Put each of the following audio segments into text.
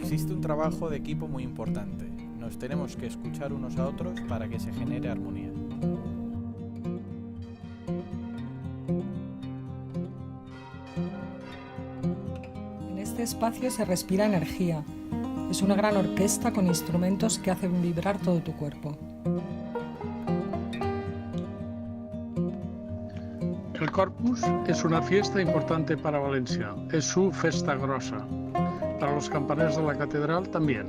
Existe un trabajo de equipo muy importante. Nos tenemos que escuchar unos a otros para que se genere armonía. En este espacio se respira energía. Es una gran orquesta con instrumentos que hacen vibrar todo tu cuerpo. El Corpus es una fiesta importante para Valencia, es su festa grossa. Para los campaners de la catedral también.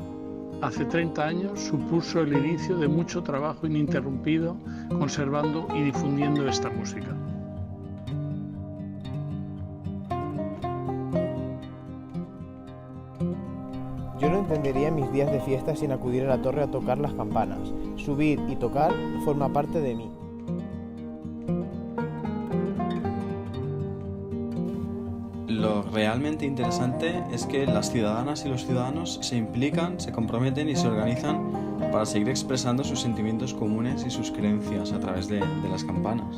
Hace 30 años supuso el inicio de mucho trabajo ininterrumpido conservando y difundiendo esta música. Yo no entendería mis días de fiesta sin acudir a la torre a tocar las campanas. Subir y tocar forma parte de mí. Lo realmente interesante es que las ciudadanas y los ciudadanos se implican, se comprometen y se organizan para seguir expresando sus sentimientos comunes y sus creencias a través de las campanas.